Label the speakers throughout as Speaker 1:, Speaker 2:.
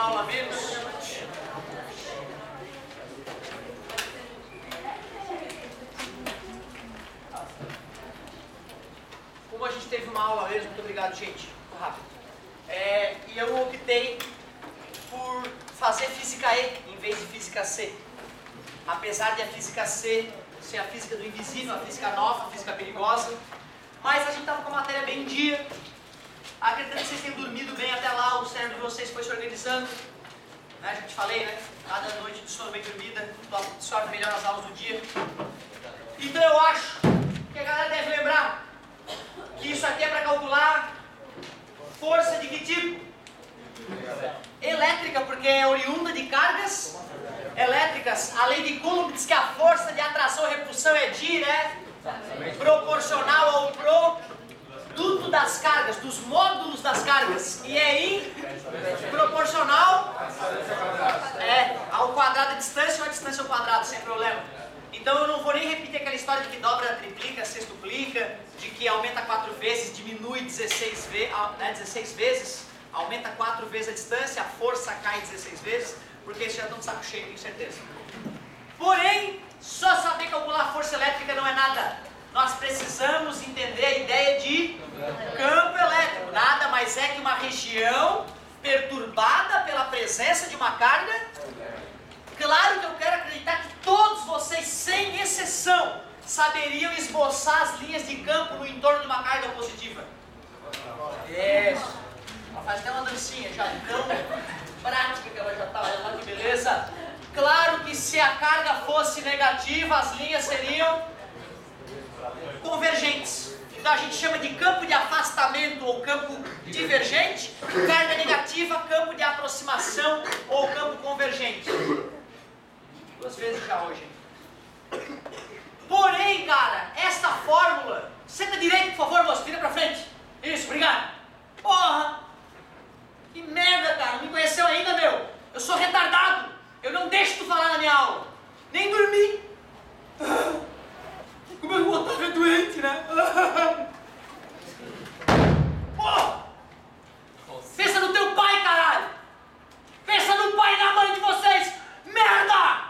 Speaker 1: aula a menos. Como a gente teve uma aula mesmo, muito obrigado, gente. Muito rápido. E eu optei por fazer física E em vez de física C. Apesar de a física C ser a física do invisível, a física nova, a física perigosa. Mas a gente estava com a matéria bem em dia. Acredito que vocês tenham dormido bem até lá, o cérebro de vocês foi se organizando. Né? Já te falei, né? Cada noite de sono bem dormida, absorve melhor as aulas do dia. Então eu acho que a galera deve lembrar que isso aqui é para calcular força de que tipo? Elétrica, porque é oriunda de cargas elétricas. A lei de Coulomb diz que a força de atração e repulsão é proporcional ao produto das cargas, dos módulos das cargas, e é proporcional ao quadrado da distância ou a distância ao quadrado, sem problema. Então eu não vou nem repetir aquela história de que dobra, triplica, sextuplica, de que aumenta 4 vezes, diminui 16 vezes, aumenta 4 vezes a distância, a força cai 16 vezes, porque vocês já estão de saco cheio, tenho certeza. Porém, só saber calcular a força elétrica não é nada. Nós precisamos entender a ideia de campo elétrico. Nada mais é que uma região perturbada pela presença de uma carga. Claro que eu quero acreditar que todos vocês, sem exceção, saberiam esboçar as linhas de campo no entorno de uma carga positiva. Isso. Ela faz até uma dancinha já, tão prática que ela já está. Olha lá que beleza. Claro que se a carga fosse negativa, as linhas seriam convergentes. Então a gente chama de campo de afastamento ou campo divergente, carga negativa, campo de aproximação ou campo convergente. 2 vezes já hoje. Porém, cara, esta fórmula... Senta direito, por favor, moço, vira pra frente. Isso, obrigado. Porra! Que merda, cara, não me conheceu ainda, meu? Eu sou retardado. Eu não deixo tu falar na minha aula. Nem dormir. Como eu vou estar doente, né? Porra! Pensa no teu pai, caralho! Pensa no pai e na mãe de vocês! Merda!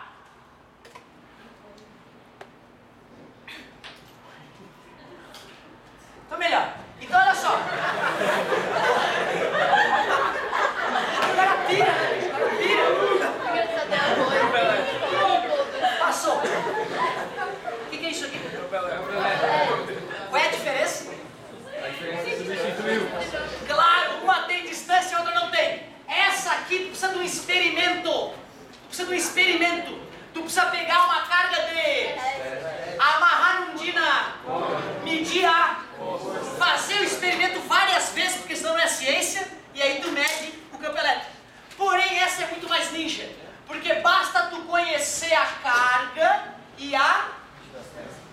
Speaker 1: Tá melhor. Então olha só. O cara pira, né? O cara pira. Passou. O que é isso aqui? Qual é a diferença?
Speaker 2: A diferença é substituiu.
Speaker 1: Claro, uma tem distância e a outra não tem. Essa aqui tu precisa de um experimento. Tu precisa de um experimento. Tu precisa pegar uma carga de amarrar num dina, medir fazer o experimento várias vezes, porque senão não é ciência, e aí tu mede o campo elétrico. Porém, essa é muito mais ninja, porque basta tu conhecer a carga e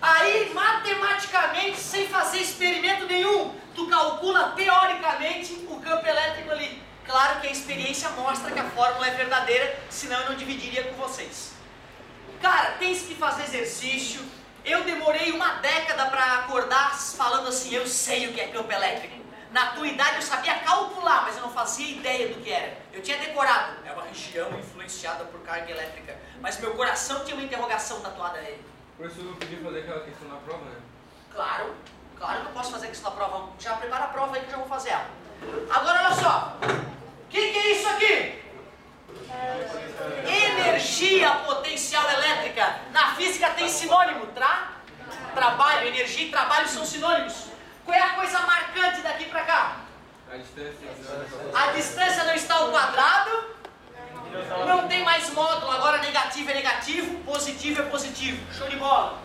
Speaker 1: aí, matematicamente, sem fazer experimento nenhum, tu calcula teoricamente o campo elétrico ali. Claro que a experiência mostra que a fórmula é verdadeira, senão eu não dividiria com vocês. Cara, tens que fazer exercício. Eu demorei uma década para acordar falando assim, eu sei o que é campo elétrico. Na tua idade eu sabia calcular, mas eu não fazia ideia do que era. Eu tinha decorado, é uma região influenciada por carga elétrica, mas meu coração tinha uma interrogação tatuada nele.
Speaker 2: O professor não podia fazer aquela questão na prova, né?
Speaker 1: Claro que eu posso fazer a questão da prova. Já prepara a prova aí que eu já vou fazer ela. Agora olha só, o que é isso aqui? Energia potencial elétrica. Na física tem sinônimo, trabalho, energia e trabalho são sinônimos. Qual é a coisa marcante daqui para cá?
Speaker 2: A distância.
Speaker 1: A distância não está ao quadrado, não tem mais módulo, agora negativo é negativo, positivo é positivo. Show de bola.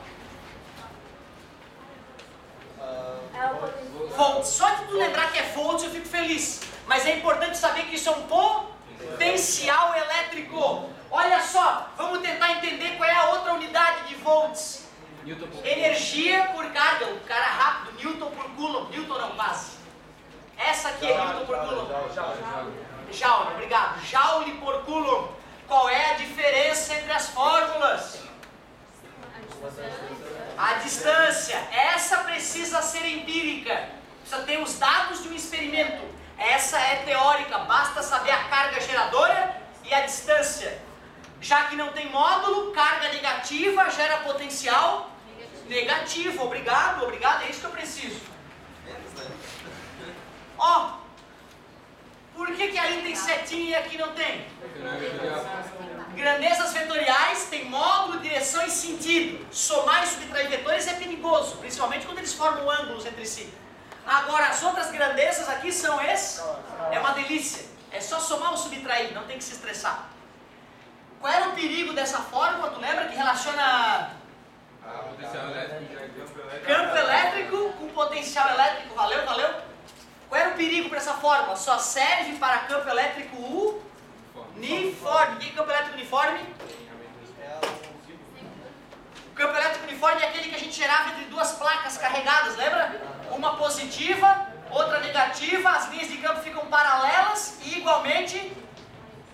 Speaker 1: Volts. Só de tu lembrar que é volts eu fico feliz. Mas é importante saber que isso é um potencial elétrico. Olha só, vamos tentar entender qual é a outra unidade de volts. Energia por carga, o cara rápido, Newton por Coulomb. Newton não, base. Essa aqui é Newton por Coulomb. Joule, obrigado. Joule por Coulomb. Qual é a diferença entre as fórmulas? A distância. Essa precisa ser empírica. Precisa ter os dados de um experimento. Essa é teórica, basta saber a carga geradora e a distância. Já que não tem módulo, carga negativa gera potencial negativo. Obrigado, obrigado, é isso que eu preciso. Ó, por que ali tem setinha e aqui não tem? Grandezas vetoriais tem módulo, direção e sentido. Somar e subtrair vetores é perigoso, principalmente quando eles formam ângulos entre si. Agora, as outras grandezas aqui são é uma delícia. É só somar ou subtrair, não tem que se estressar. Qual era o perigo dessa fórmula? Tu lembra que relaciona
Speaker 2: Potencial elétrico,
Speaker 1: campo elétrico com potencial elétrico? Valeu, valeu? Qual era o perigo para essa fórmula? Só serve para campo elétrico uniforme. O que é campo elétrico uniforme? O campo elétrico uniforme é aquele que a gente gerava entre duas placas carregadas, lembra? Uma positiva, outra negativa, as linhas de campo ficam paralelas e igualmente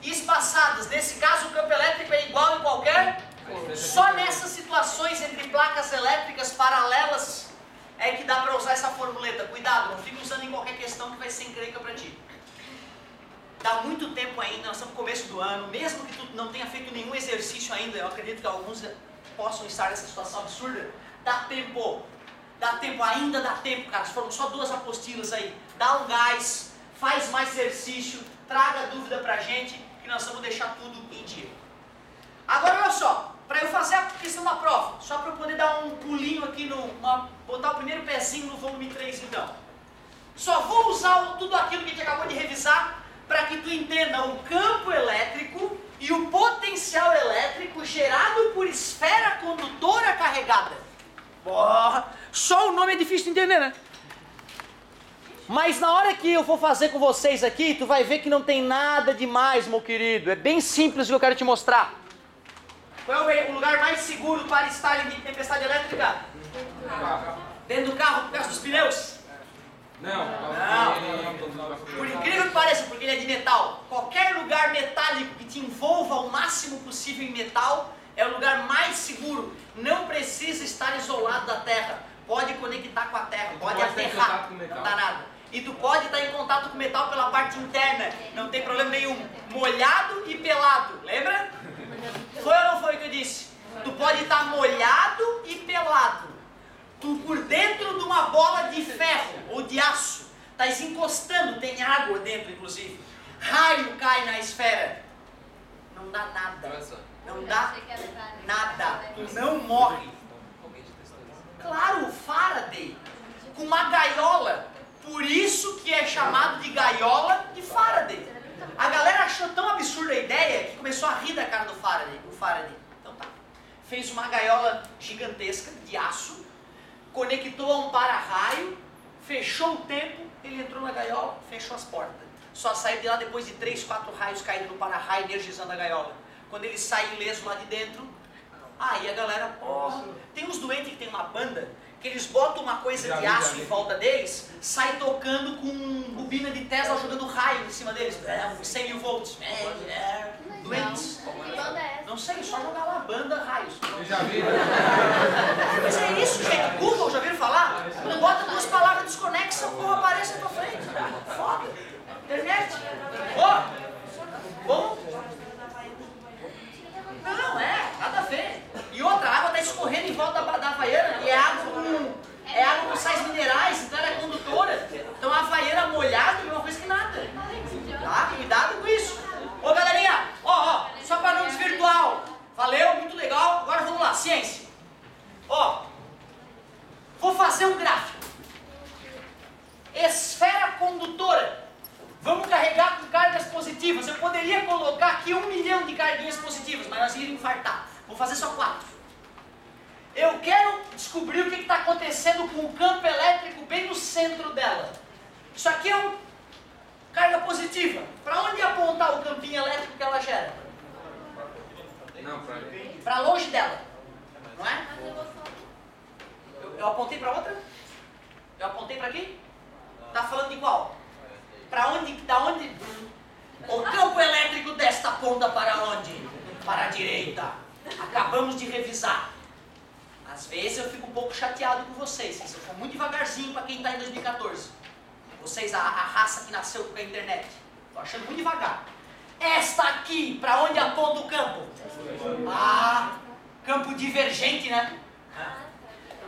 Speaker 1: espaçadas. Nesse caso, o campo elétrico é igual em qualquer. Só nessas situações entre placas elétricas paralelas é que dá para usar essa formuleta. Cuidado, não fica usando em qualquer questão que vai ser encrenca para ti. Dá muito tempo ainda, nós estamos no começo do ano, mesmo que tu não tenha feito nenhum exercício ainda, eu acredito que alguns possam estar nessa situação absurda, dá tempo, ainda dá tempo, cara, foram só 2 apostilas aí, dá um gás, faz mais exercício, traga dúvida pra gente, que nós vamos deixar tudo em dia. Agora olha só, para eu fazer a questão da prova, só para eu poder dar um pulinho aqui, botar o primeiro pezinho no volume 3 então. Só vou usar tudo aquilo que a gente acabou de revisar para que tu entenda o campo elétrico e o potencial elétrico gerado por esfera condutora carregada. Boa. Só o nome é difícil de entender, né? Mas na hora que eu for fazer com vocês aqui, tu vai ver que não tem nada demais, meu querido. É bem simples o que eu quero te mostrar. Qual é o lugar mais seguro para estar em tempestade elétrica? Dentro do carro, por causa dos pneus?
Speaker 2: Não.
Speaker 1: Por incrível que pareça, porque ele é de metal. Qualquer lugar metálico que te envolva o máximo possível em metal é o lugar mais seguro. Não precisa estar isolado da terra. Pode conectar com a terra, pode aterrar, não dá nada. E tu pode estar em contato com o metal pela parte interna, não tem problema nenhum. Molhado e pelado, lembra? Foi ou não foi o que eu disse? Tu pode estar molhado e pelado. Tu por dentro de uma bola de ferro ou de aço, estás encostando, tem água dentro inclusive. Raio cai na esfera. Não dá nada. Não dá nada. Tu não morre. Claro, o Faraday, com uma gaiola. Por isso que é chamado de gaiola de Faraday. A galera achou tão absurda a ideia que começou a rir da cara do Faraday. Então tá. Fez uma gaiola gigantesca de aço, conectou a um para-raio, fechou o tempo, ele entrou na gaiola, fechou as portas. Só saiu de lá depois de 3, 4 raios caindo no para-raio, energizando a gaiola. Quando ele sai ileso lá de dentro, aí a galera, porra, tem uns doentes que tem uma banda, que eles botam uma coisa de aço em volta deles, sai tocando com bobina de Tesla jogando raio em cima deles, 100 mil volts. Doentes. Não sei, só jogar lá, banda raios.
Speaker 2: Eu já vi.
Speaker 1: Mas é isso, gente. Google, já viram falar? Quando bota 2 palavras desconexas, a porra aparece na tua frente. Foda. Internet. Ó. Bom. Não, nada a ver. E outra, a água está escorrendo em volta da Havaiana e é água com sais minerais, então ela é condutora. Então a Havaiana molhada é uma coisa que nada. Tá? Cuidado com isso. Ô galerinha, só para não desvirtuar. Valeu, muito legal. Agora vamos lá, ciência. Vou fazer um gráfico. Esfera condutora. Vamos carregar com cargas positivas. Eu poderia colocar aqui 1 milhão de carguinhas positivas, mas nós iríamos infartar. Vou fazer só 4. Eu quero descobrir o que está acontecendo com o campo elétrico bem no centro dela. Isso aqui é uma carga positiva. Para onde apontar o campinho elétrico que ela gera?
Speaker 2: Não,
Speaker 1: para longe dela. Não é? Eu apontei para outra? Eu apontei para aqui? Está falando de qual? Para onde? Da onde? O campo elétrico desta ponta para onde? Para a direita. Acabamos de revisar. Às vezes eu fico um pouco chateado com vocês. Eu fico muito devagarzinho para quem está em 2014. Vocês, a raça que nasceu com a internet. Estou achando muito devagar. Esta aqui, para onde aponta o campo? Campo divergente, né?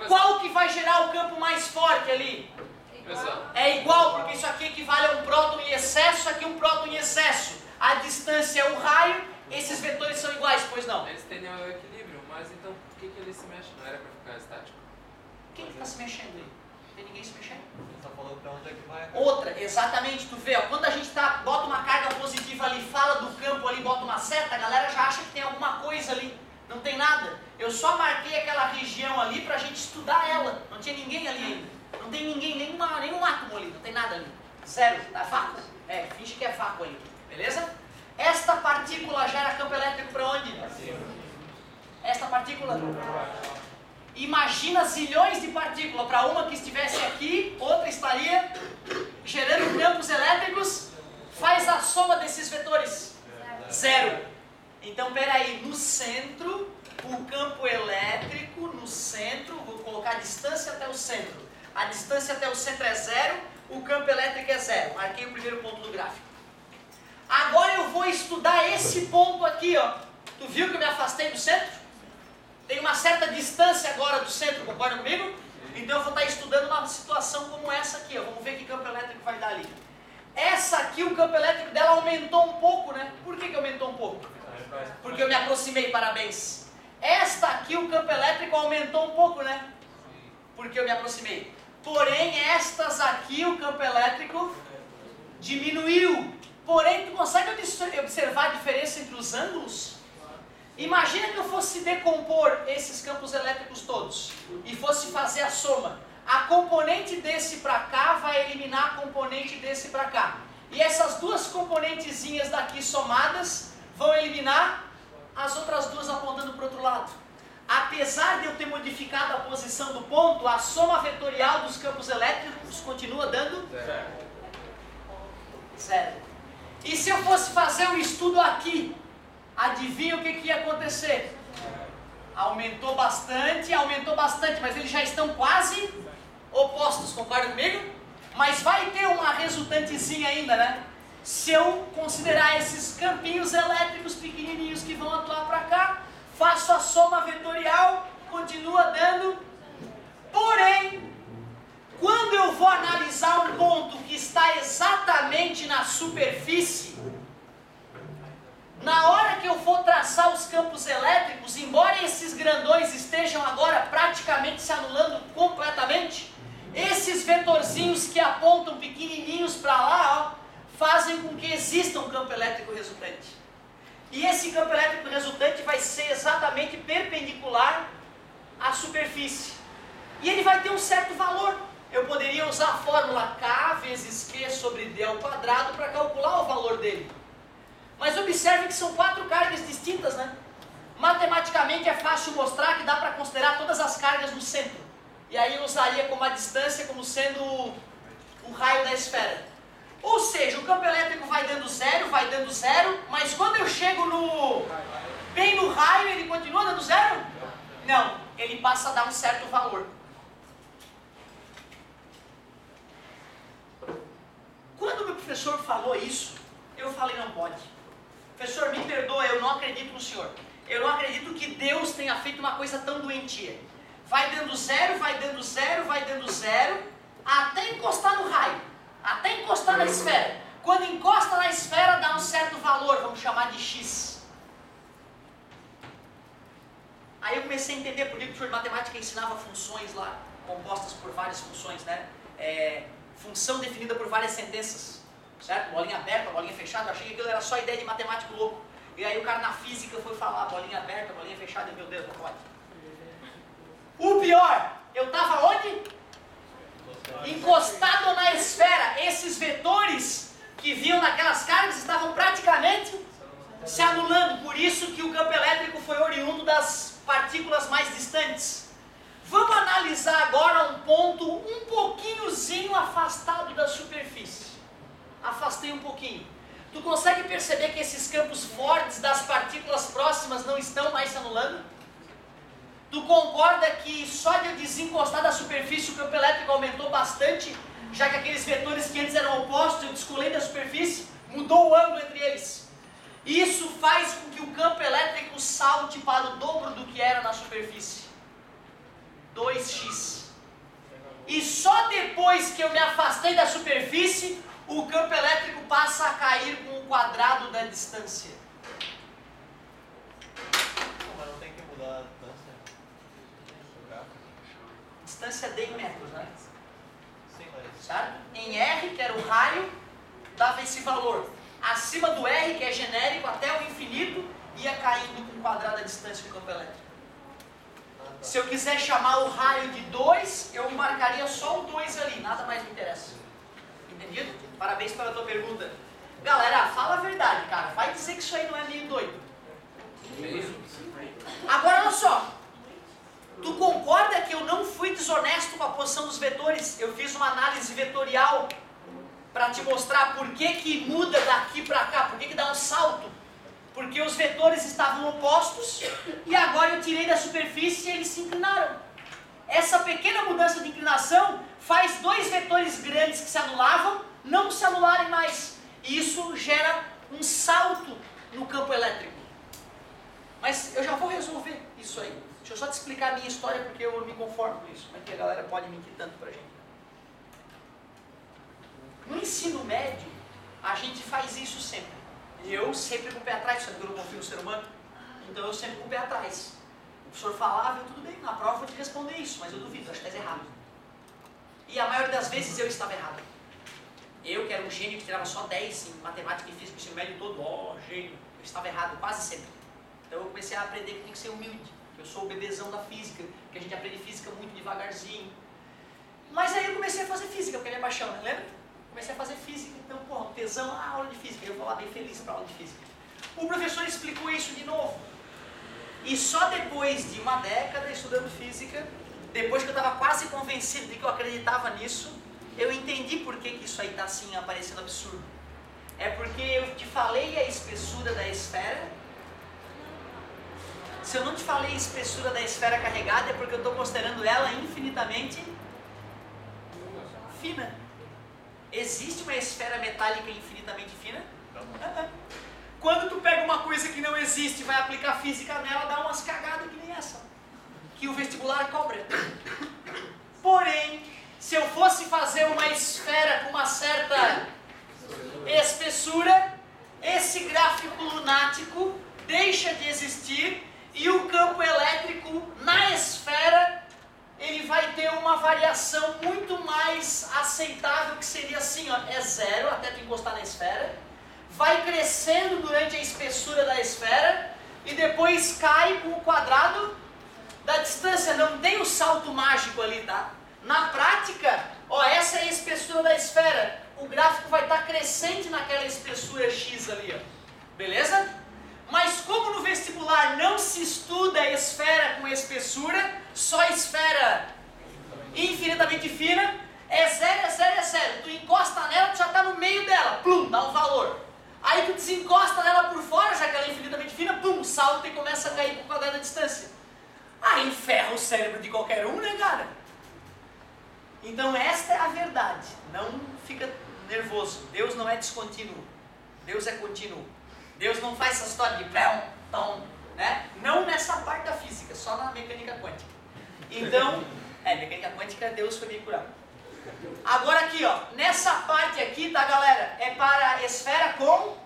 Speaker 1: Qual que vai gerar o campo mais forte ali? É igual, porque isso aqui equivale a um próton em excesso, isso aqui é um próton em excesso. A distância é um raio, esses vetores são iguais, pois não?
Speaker 2: Eles têm o equilíbrio, mas então por que eles se mexem? Não era para ficar estático?
Speaker 1: Quem que está se mexendo aí? Não tem ninguém se mexendo?
Speaker 3: Ele está falando para onde é que vai.
Speaker 1: Outra, exatamente, tu vê, ó, quando a gente bota uma carga positiva ali, fala do campo ali, bota uma seta, a galera já acha que tem alguma coisa ali. Não tem nada. Eu só marquei aquela região ali para a gente estudar ela. Não tinha ninguém ali ainda. Não tem ninguém, nenhum átomo ali, não tem nada ali. Zero, tá vácuo? Finge que é vácuo ali, beleza? Esta partícula gera campo elétrico para onde? Esta partícula? Imagina zilhões de partículas, para uma que estivesse aqui, outra estaria gerando campos elétricos, faz a soma desses vetores. Zero. Então, peraí, no centro, o campo elétrico, no centro, vou colocar a distância até o centro. A distância até o centro é zero, o campo elétrico é zero. Marquei o primeiro ponto do gráfico. Agora eu vou estudar esse ponto aqui, ó. Tu viu que eu me afastei do centro? Tem uma certa distância agora do centro, concorda comigo? Então eu vou estar estudando uma situação como essa aqui, ó. Vamos ver que campo elétrico vai dar ali. Essa aqui, o campo elétrico dela aumentou um pouco, né? Por que aumentou um pouco? Porque eu me aproximei, parabéns. Esta aqui, o campo elétrico aumentou um pouco, né? Porque eu me aproximei. Porém, estas aqui, o campo elétrico diminuiu. Porém, tu consegue observar a diferença entre os ângulos? Imagina que eu fosse decompor esses campos elétricos todos e fosse fazer a soma. A componente desse para cá vai eliminar a componente desse para cá. E essas duas componentezinhas daqui somadas vão eliminar as outras duas apontando para o outro lado. Apesar de eu ter modificado a posição do ponto, a soma vetorial dos campos elétricos continua dando zero. E se eu fosse fazer um estudo aqui, adivinha o que ia acontecer? Aumentou bastante, mas eles já estão quase opostos, concorda comigo? Mas vai ter uma resultantezinha ainda, né? Se eu considerar esses campinhos elétricos pequenininhos que vão atuar para cá, faço a soma vetorial, continua dando. Porém, quando eu vou analisar um ponto que está exatamente na superfície, na hora que eu for traçar os campos elétricos, embora esses grandões estejam agora praticamente se anulando completamente, esses vetorzinhos que apontam pequenininhos para lá, ó, fazem com que exista um campo elétrico resultante. E esse campo elétrico resultante vai ser exatamente perpendicular à superfície. E ele vai ter um certo valor. Eu poderia usar a fórmula K vezes Q sobre D ao quadrado para calcular o valor dele. Mas observe que são 4 cargas distintas, né? Matematicamente é fácil mostrar que dá para considerar todas as cargas no centro. E aí eu usaria como a distância como sendo o raio da esfera. Ou seja, o campo elétrico vai dando zero, mas quando eu chego bem no raio, ele continua dando zero? Não, ele passa a dar um certo valor. Quando o meu professor falou isso, eu falei, não pode. Professor, me perdoa, eu não acredito no senhor. Eu não acredito que Deus tenha feito uma coisa tão doentia. Vai dando zero, até encostar no raio. Até encostar na esfera. Quando encosta na esfera, dá um certo valor, vamos chamar de X. Aí eu comecei a entender por que o professor de matemática ensinava funções lá, compostas por várias funções, né? Função definida por várias sentenças, certo? Bolinha aberta, bolinha fechada, eu achei que aquilo era só ideia de matemático louco. E aí o cara na física foi falar bolinha aberta, bolinha fechada, e meu Deus, não pode. O pior, eu estava onde? Encostado na esfera. Esses vetores que vinham naquelas cargas estavam praticamente se anulando. Por isso que o campo elétrico foi oriundo das partículas mais distantes. Vamos analisar agora um ponto um pouquinhozinho afastado da superfície. Afastei um pouquinho. Tu consegue perceber que esses campos fortes das partículas próximas não estão mais se anulando? Tu concorda que só de eu desencostar da superfície o campo elétrico aumentou bastante, já que aqueles vetores que antes eram opostos, eu descolei da superfície, mudou o ângulo entre eles. Isso faz com que o campo elétrico salte para o dobro do que era na superfície. 2x. E só depois que eu me afastei da superfície, o campo elétrico passa a cair com o quadrado da distância.
Speaker 3: Mas não tem que mudar a distância.
Speaker 1: Distância d em metros, né?
Speaker 3: Sim, mas...
Speaker 1: Certo? Em R, que era o raio, dava esse valor. Acima do R, que é genérico, até o infinito, ia caindo com o quadrado da distância do campo elétrico. Se eu quiser chamar o raio de 2, eu marcaria só o 2 ali, nada mais me interessa. Entendido? Parabéns pela tua pergunta. Galera, fala a verdade, cara. Vai dizer que isso aí não é meio doido. Agora, olha só. Tu concorda que eu não fui desonesto com a posição dos vetores? Eu fiz uma análise vetorial para te mostrar por que muda daqui para cá, por que dá um salto. Porque os vetores estavam opostos e agora eu tirei da superfície e eles se inclinaram. Essa pequena mudança de inclinação faz dois vetores grandes que se anulavam não se anularem mais. E isso gera um salto no campo elétrico. Mas eu já vou resolver isso aí. Deixa eu só te explicar a minha história porque eu não me conformo com isso. Como é que a galera pode mentir tanto pra gente? No ensino médio, a gente faz isso sempre. Eu sempre com o pé atrás, sabe que eu não confio no ser humano? Então eu sempre com o pé atrás. O professor falava, tudo bem, na prova eu vou te responder isso, mas eu duvido, acho que estás errado. E a maioria das vezes eu estava errado. Eu, que era um gênio que tirava só 10 em matemática e física, no ensino médio todo, gênio, eu estava errado quase sempre. Então eu comecei a aprender que tem que ser humilde. Eu sou o bebezão da física, que a gente aprende física muito devagarzinho. Mas aí eu comecei a fazer física, porque é minha paixão, né? Lembra? Comecei a fazer física, então, porra, tesão, aula de física. Eu vou lá bem feliz para aula de física. O professor explicou isso de novo. E só depois de uma década estudando física, depois que eu estava quase convencido de que eu acreditava nisso, eu entendi por que isso aí está assim, aparecendo absurdo. É porque eu te falei a espessura da esfera. Se eu não te falei a espessura da esfera carregada, é porque eu estou considerando ela infinitamente fina. Existe uma esfera metálica infinitamente fina? Não. Quando tu pega uma coisa que não existe e vai aplicar física nela, dá umas cagadas que nem essa, que o vestibular cobra. Porém, se eu fosse fazer uma esfera com uma certa espessura, esse gráfico lunático deixa de existir e o campo elétrico na esfera ele vai ter uma variação muito mais aceitável, que seria assim, ó, é zero até tu encostar na esfera, vai crescendo durante a espessura da esfera e depois cai com o quadrado da distância, não tem o salto mágico ali, tá? Na prática, ó, essa é a espessura da esfera, o gráfico vai estar crescente naquela espessura X ali, ó, beleza? Mas como no vestibular não se estuda a esfera com espessura, só esfera infinitamente fina, é zero, é zero, é zero. Tu encosta nela, tu já está no meio dela, plum, dá um valor. Aí tu desencosta nela por fora, já que ela é infinitamente fina, pum, salta e começa a cair com o quadrado da distância. Aí ferra o cérebro de qualquer um, né, cara? Então esta é a verdade. Não fica nervoso. Deus não é descontínuo. Deus é contínuo. Deus não faz essa história de pão, tom, né? Não nessa parte da física, só na mecânica quântica. Então, mecânica quântica, Deus foi meio curado. Agora aqui, ó, nessa parte aqui, tá, galera? É para esfera com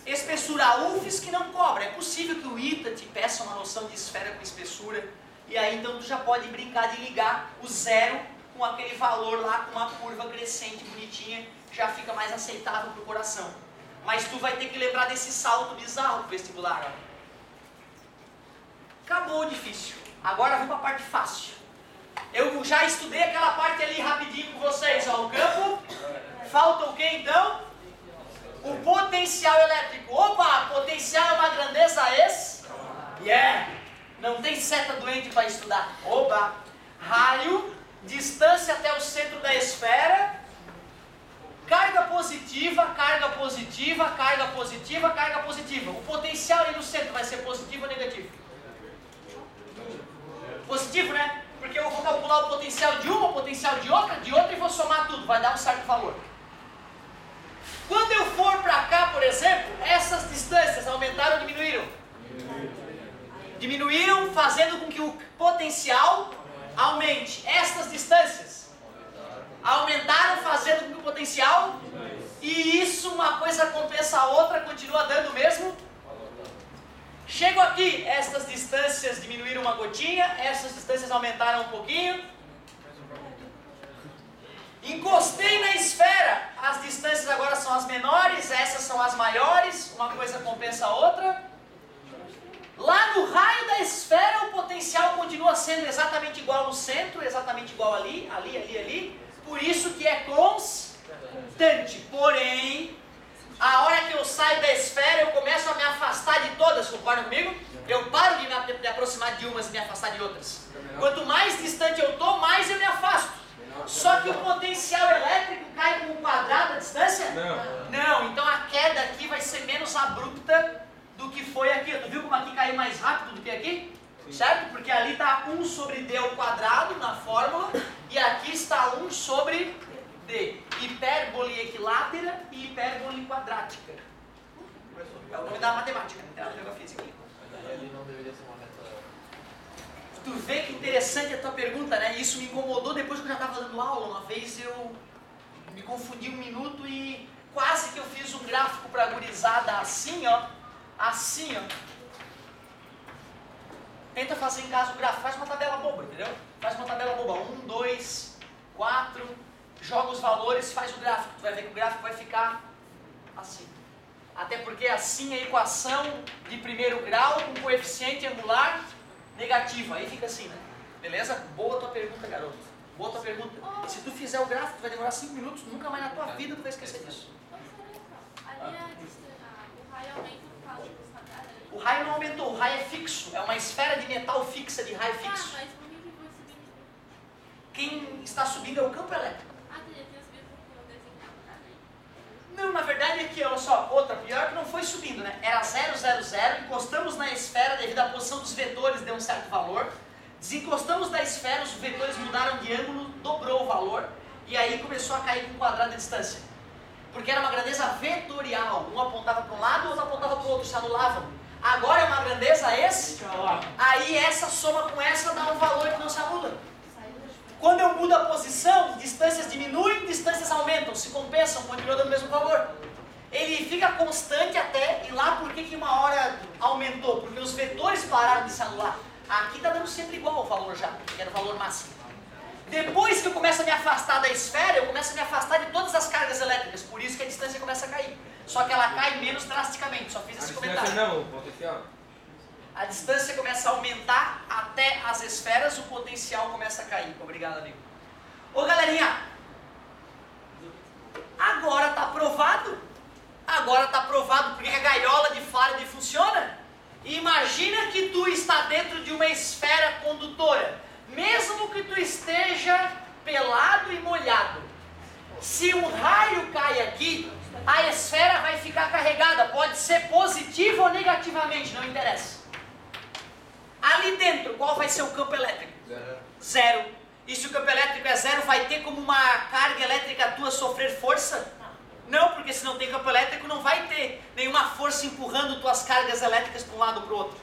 Speaker 1: espessura. A UFSC que não cobra. É possível que o ITA te peça uma noção de esfera com espessura. E aí, então, tu já pode brincar de ligar o zero com aquele valor lá, com uma curva crescente, bonitinha. Já fica mais aceitável para o coração. Mas tu vai ter que lembrar desse salto bizarro do vestibular. Ó. Acabou o difícil. Agora vamos para a parte fácil. Eu já estudei aquela parte ali rapidinho com vocês. Ó. O campo. Falta o que então? O potencial elétrico. Opa! Potencial é uma grandeza Yeah! Não tem seta doente para estudar. Opa! Raio. Distância até o centro da esfera. Carga positiva, carga positiva, carga positiva, carga positiva. O potencial aí no centro vai ser positivo ou negativo? Positivo, né? Porque porque eu vou calcular o potencial de uma, o potencial de outra e vou somar tudo, vai dar um certo valor. Quando eu for para cá, por exemplo, essas distâncias aumentaram ou diminuíram? Diminuíram, fazendo com que o potencial aumente. Estas distâncias aumentaram, fazendo com que o potencial... E isso, uma coisa compensa a outra, continua dando o mesmo. Chego aqui, estas distâncias diminuíram uma gotinha, essas distâncias aumentaram um pouquinho. Encostei na esfera, as distâncias agora são as menores, essas são as maiores, uma coisa compensa a outra. Lá no raio da esfera, o potencial continua sendo exatamente igual no centro, exatamente igual ali, ali. Por isso que é constante. Porém, a hora que eu saio da esfera, eu começo a me afastar de todas, concordam comigo? Eu paro de me aproximar de umas e me afastar de outras. Quanto mais distante eu estou, mais eu me afasto. Só que o potencial elétrico cai como um quadrado a distância? Não, então a queda aqui vai ser menos abrupta do que foi aqui. Tu viu como aqui caiu mais rápido do que aqui? Certo? Porque ali está 1 sobre d ao quadrado na fórmula e aqui está 1 sobre d. Hipérbole equilátera e hipérbole quadrática. É o nome da matemática, não tem nada a ver com a física.
Speaker 3: Ele não deveria ser uma meta...
Speaker 1: Tu vê que interessante a tua pergunta, né? Isso me incomodou depois que eu já estava dando aula. Uma vez eu me confundi um minuto e quase que eu fiz um gráfico para a gurizada assim, ó. Assim, ó. Tenta fazer em casa o gráfico. Faz uma tabela boba, entendeu? Faz uma tabela boba. 1, 2, 4. Joga os valores, faz o gráfico. Tu vai ver que o gráfico vai ficar assim. Até porque assim é a equação de primeiro grau com coeficiente angular negativo. Aí fica assim, né? Beleza? Boa tua pergunta, garoto. Boa tua pergunta. Se tu fizer o gráfico, tu vai demorar 5 minutos. Nunca mais na tua vida tu vai esquecer disso.
Speaker 4: Ali o raio aumenta por causa dos quadrados.
Speaker 1: O raio não aumentou, o raio é fixo. É uma esfera de metal fixa, de raio fixo.
Speaker 4: Mas por que foi subindo?
Speaker 1: Quem está subindo é o campo elétrico.
Speaker 4: Teria subido porque eu desenhava.
Speaker 1: Não, na verdade é que, olha só, outra, pior que não foi subindo, né? Era 0, 0, 0, encostamos na esfera devido à posição dos vetores, deu um certo valor. Desencostamos da esfera, os vetores mudaram de ângulo, dobrou o valor, e aí começou a cair com um quadrado de distância. Porque era uma grandeza vetorial, um apontava para um lado, o outro apontava para o outro, se anulavam. Agora é uma grandeza aí essa soma com essa dá um valor que não se anula. Quando eu mudo a posição, distâncias diminuem, distâncias aumentam, se compensam, continua dando o mesmo valor. Ele fica constante até, e lá por que uma hora aumentou? Porque os vetores pararam de se anular. Aqui está dando sempre igual o valor já, que era o valor máximo. Depois que eu começo a me afastar da esfera, eu começo a me afastar de todas as cargas elétricas, por isso que a distância começa a cair. Só que ela cai menos drasticamente, só fiz esse comentário.
Speaker 2: Não, o potencial.
Speaker 1: A distância começa a aumentar até as esferas, o potencial começa a cair. Obrigado, amigo. Ô, galerinha, agora está provado. Agora está provado porque a gaiola de Faraday funciona. Imagina que tu está dentro de uma esfera condutora, mesmo que tu esteja pelado e molhado. Se um raio cai aqui, a esfera vai ficar carregada. Pode ser positivo ou negativamente, não interessa. Ali dentro, qual vai ser o campo elétrico? Zero. E se o campo elétrico é zero, vai ter como uma carga elétrica tua sofrer força? Não, porque se não tem campo elétrico, não vai ter nenhuma força empurrando tuas cargas elétricas para um lado ou para o outro.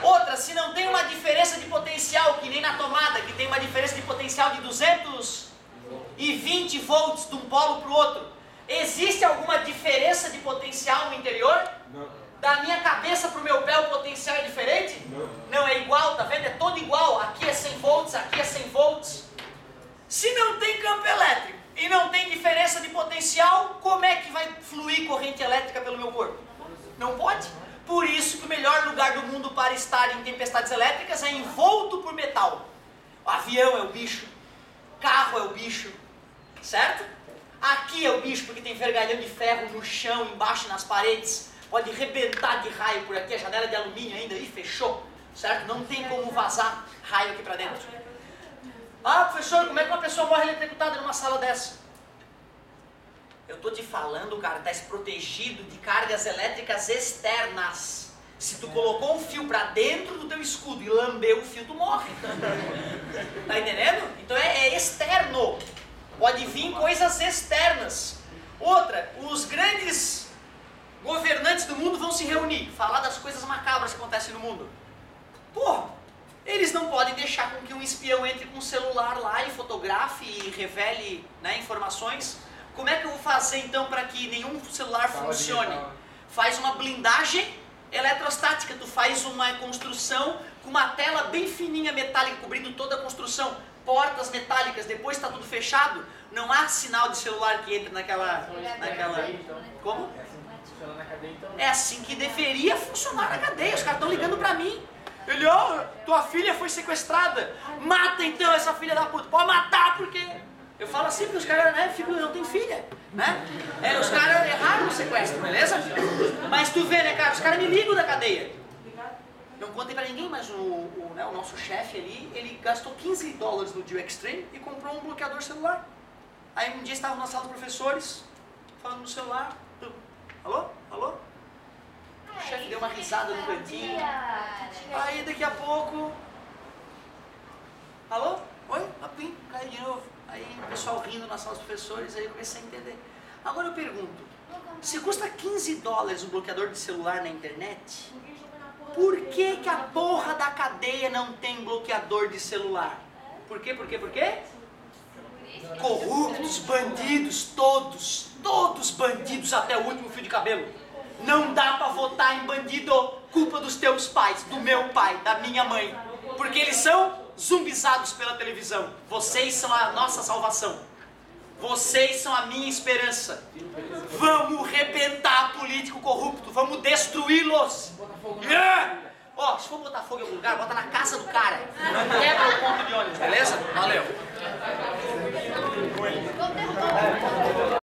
Speaker 1: Outra, se não tem uma diferença de potencial, que nem na tomada, que tem uma diferença de potencial de 220 volts de um polo para o outro, existe alguma diferença de potencial no interior?
Speaker 2: Não.
Speaker 1: Da minha cabeça para o meu pé o potencial é diferente? Não, é igual, tá vendo? É todo igual. Aqui é 100 volts, aqui é 100 volts. Se não tem campo elétrico e não tem diferença de potencial, como é que vai fluir corrente elétrica pelo meu corpo? Não pode. Por isso que o melhor lugar do mundo para estar em tempestades elétricas é envolto por metal. O avião é o bicho, carro é o bicho, certo? Aqui é o bicho porque tem vergalhão de ferro no chão, embaixo nas paredes. Pode rebentar de raio por aqui, a janela de alumínio ainda, e fechou, certo? Não tem como vazar raio aqui para dentro. Ah, professor, como é que uma pessoa morre eletrocutada numa sala dessa? Eu tô te falando, cara, tá desprotegido de cargas elétricas externas. Se tu colocou um fio pra dentro do teu escudo e lambeu o fio, tu morre. Tá entendendo? Então é externo. Pode vir coisas externas. Outra, os grandes governantes do mundo vão se reunir, falar das coisas macabras que acontecem no mundo. Porra, eles não podem deixar com que um espião entre com um celular lá e fotografe e revele, né, informações. Como é que eu vou fazer então para que nenhum celular funcione? Faz uma blindagem eletrostática, tu faz uma construção com uma tela bem fininha metálica cobrindo toda a construção, portas metálicas, depois está tudo fechado, não há sinal de celular que entre naquela... Como?
Speaker 3: Funciona na cadeia, então.
Speaker 1: É assim que deveria funcionar na cadeia, os caras estão ligando pra mim. Ele, ó, tua filha foi sequestrada, mata então essa filha da puta, pode matar porque... Eu falo assim porque os caras, né, não tem filha, né? Os caras erraram no sequestro, beleza? Mas tu vê, né, cara, os caras me ligam da cadeia. Não contei pra ninguém, mas o nosso chefe ali, ele gastou $15 no Deal Extreme e comprou um bloqueador celular. Aí um dia estava na sala dos professores, falando no celular, alô? Alô? O chefe deu uma risada no cantinho. Aí daqui a pouco... Alô? Oi? Apim, caiu de novo. Aí o pessoal rindo na sala dos professores, aí eu comecei a entender. Agora eu pergunto, se custa $15 um bloqueador de celular na internet, por que que a porra da cadeia não tem bloqueador de celular? Por quê? Por quê? Por quê? Corruptos, bandidos, todos bandidos até o último fio de cabelo. Não dá pra votar em bandido, culpa dos teus pais, do meu pai, da minha mãe. Porque eles são zumbizados pela televisão. Vocês são a nossa salvação. Vocês são a minha esperança. Vamos rebentar político corrupto, vamos destruí-los. Ó, se for botar fogo em algum lugar, bota na casa do cara. Não quebra o ponto de ônibus, beleza? Valeu.